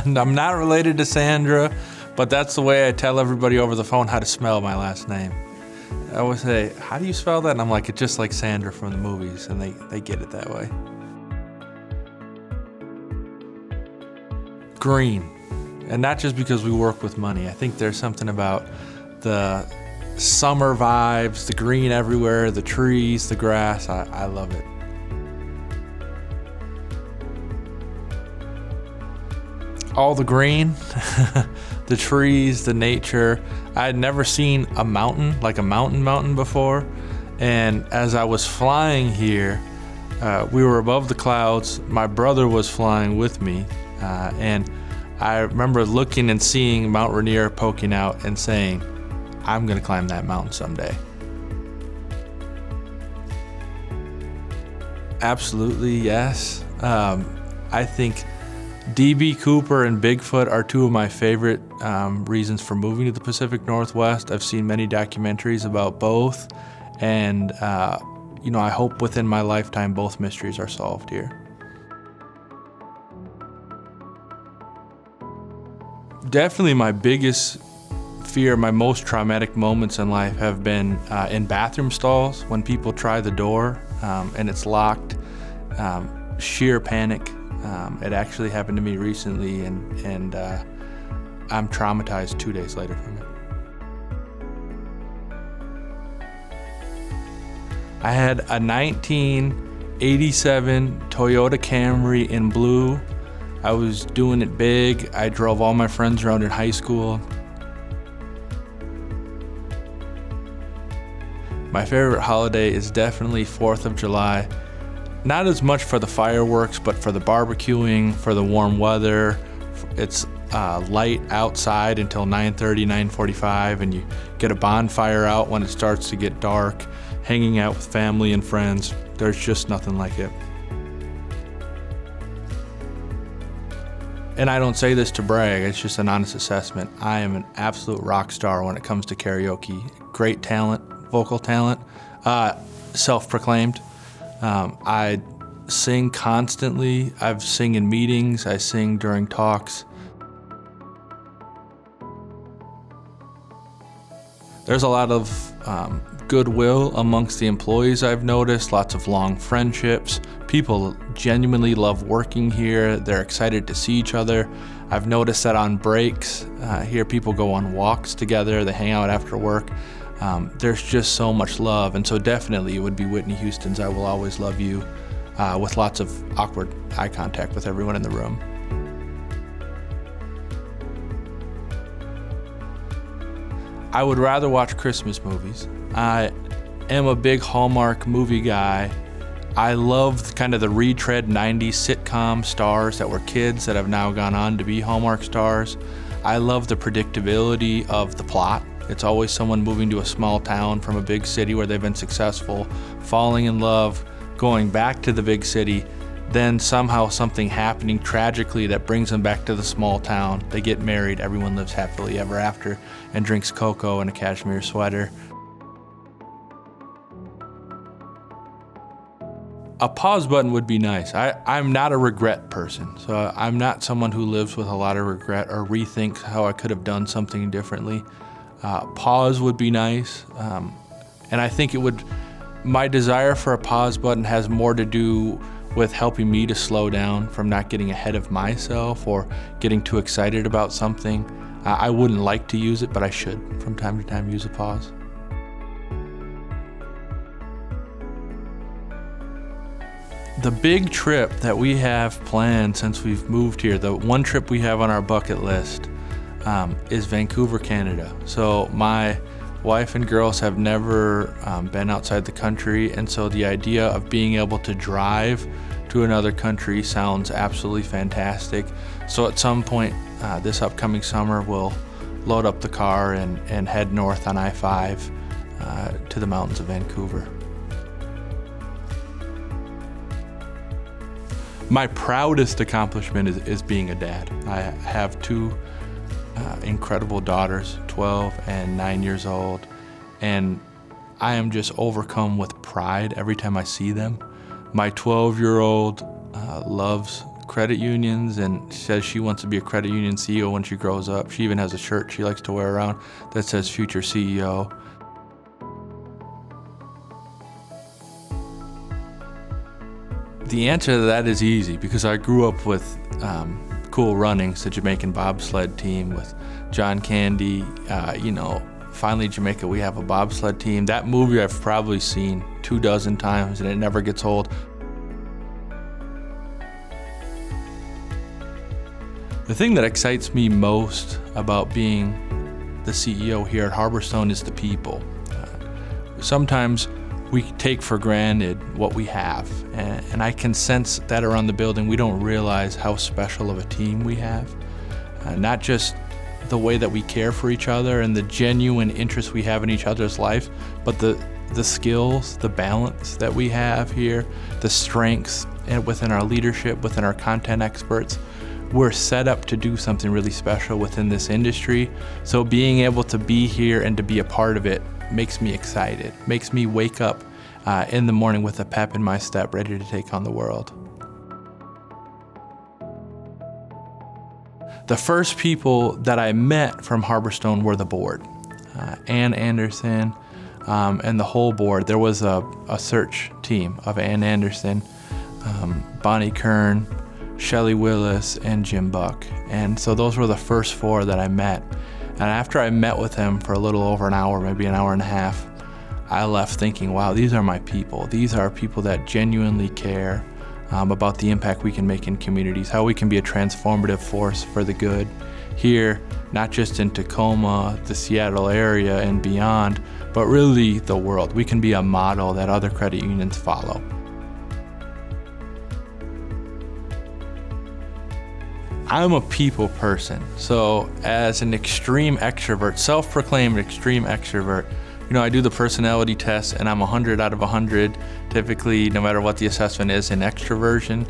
I'm not related to Sandra, but that's the way I tell everybody over the phone how to spell my last name. I always say, how do you spell that? And I'm like, it's just like Sandra from the movies, and they get it that way. Green. And not just because we work with money. I think there's something about the summer vibes, the green everywhere, the trees, the grass. I love it. All the green, the trees, the nature. I had never seen a mountain, like a mountain before. And as I was flying here, we were above the clouds. My brother was flying with me. And I remember looking and seeing Mount Rainier poking out and saying, I'm going to climb that mountain someday. Absolutely, yes. I think D.B. Cooper and Bigfoot are two of my favorite reasons for moving to the Pacific Northwest. I've seen many documentaries about both, and I hope within my lifetime both mysteries are solved here. Definitely my biggest fear, my most traumatic moments in life have been in bathroom stalls when people try the door and it's locked. Sheer panic. It actually happened to me recently, and I'm traumatized 2 days later from it. I had a 1987 Toyota Camry in blue. I was doing it big. I drove all my friends around in high school. My favorite holiday is definitely 4th of July. Not as much for the fireworks, but for the barbecuing, for the warm weather. It's light outside until 9:30, 9:45, and you get a bonfire out when it starts to get dark, hanging out with family and friends. There's just nothing like it. And I don't say this to brag, it's just an honest assessment. I am an absolute rock star when it comes to karaoke. Great talent, vocal talent, self-proclaimed. I sing constantly. I sing in meetings. I sing during talks. There's a lot of goodwill amongst the employees, I've noticed. Lots of long friendships. People genuinely love working here. They're excited to see each other. I've noticed that on breaks here, people go on walks together. They hang out after work. There's just so much love, and so definitely it would be Whitney Houston's I Will Always Love You, with lots of awkward eye contact with everyone in the room. I would rather watch Christmas movies. I am a big Hallmark movie guy. I love kind of the retread 90s sitcom stars that were kids that have now gone on to be Hallmark stars. I love the predictability of the plot. It's always someone moving to a small town from a big city where they've been successful, falling in love, going back to the big city, then somehow something happening tragically that brings them back to the small town. They get married, everyone lives happily ever after, and drinks cocoa in a cashmere sweater. A pause button would be nice. I'm not a regret person, so I'm not someone who lives with a lot of regret or rethinks how I could have done something differently. Pause would be nice, and I think my desire for a pause button has more to do with helping me to slow down from not getting ahead of myself or getting too excited about something. I wouldn't like to use it, but I should from time to time use a pause. The big trip that we have planned since we've moved here, the one trip we have on our bucket list, is Vancouver, Canada. So my wife and girls have never been outside the country, and so the idea of being able to drive to another country sounds absolutely fantastic. So at some point this upcoming summer, we'll load up the car and head north on I-5 to the mountains of Vancouver. My proudest accomplishment is being a dad. I have two incredible daughters, 12 and 9 years old, and I am just overcome with pride every time I see them. My 12-year-old loves credit unions and says she wants to be a credit union CEO when she grows up. She even has a shirt she likes to wear around that says future CEO. The answer to that is easy because I grew up with Cool Runnings, the Jamaican bobsled team with John Candy. Finally Jamaica, we have a bobsled team. That movie I've probably seen 24 times and it never gets old. The thing that excites me most about being the CEO here at Harborstone is the people. Sometimes we take for granted what we have, and I can sense that around the building. We don't realize how special of a team we have. Not just the way that we care for each other and the genuine interest we have in each other's life, but the skills, the balance that we have here, the strengths within our leadership, within our content experts. We're set up to do something really special within this industry. So being able to be here and to be a part of it makes me excited, makes me wake up in the morning with a pep in my step, ready to take on the world. The first people that I met from Harborstone were the board. Ann Anderson and the whole board. There was a search team of Ann Anderson, Bonnie Kern, Shelley Willis, and Jim Buck. And so those were the first four that I met. And after I met with them for a little over an hour, maybe an hour and a half, I left thinking, wow, these are my people. These are people that genuinely care about the impact we can make in communities, how we can be a transformative force for the good here, not just in Tacoma, the Seattle area and beyond, but really the world. We can be a model that other credit unions follow. I'm a people person, so as an extreme extrovert, self-proclaimed extreme extrovert, I do the personality test and I'm 100 out of 100, typically, no matter what the assessment is, in extroversion.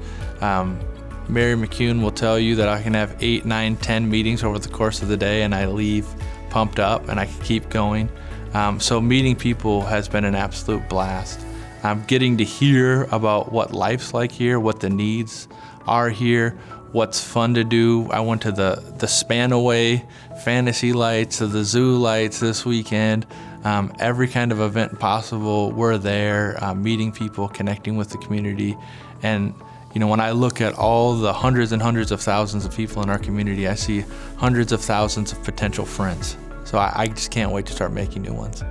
Mary McCune will tell you that I can have 8, 9, 10 meetings over the course of the day and I leave pumped up and I can keep going. So meeting people has been an absolute blast. Getting to hear about what life's like here, what the needs are here, what's fun to do. I went to the Spanaway Fantasy Lights, to the Zoo Lights this weekend. Every kind of event possible, we're there, meeting people, connecting with the community. And when I look at all the hundreds and hundreds of thousands of people in our community, I see hundreds of thousands of potential friends. So I just can't wait to start making new ones.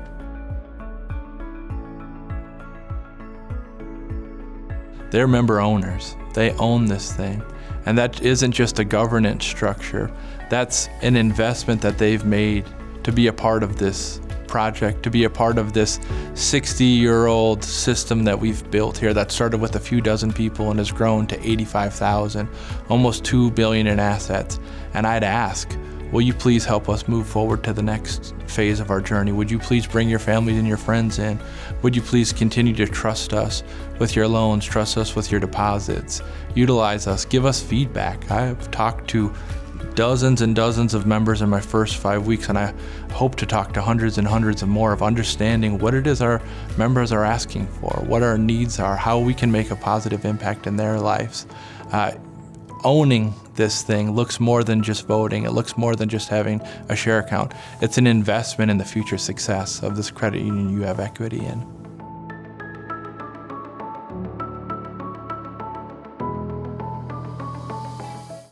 They're member owners. They own this thing. And that isn't just a governance structure. That's an investment that they've made to be a part of this project, to be a part of this 60-year-old system that we've built here that started with a few dozen people and has grown to 85,000, almost $2 billion in assets. And I'd ask, will you please help us move forward to the next phase of our journey? Would you please bring your families and your friends in? Would you please continue to trust us with your loans, trust us with your deposits, utilize us, give us feedback? I've talked to dozens and dozens of members in my first 5 weeks, and I hope to talk to hundreds and hundreds of more of understanding what it is our members are asking for, what our needs are, how we can make a positive impact in their lives. Owning this thing looks more than just voting. It looks more than just having a share account. It's an investment in the future success of this credit union you have equity in.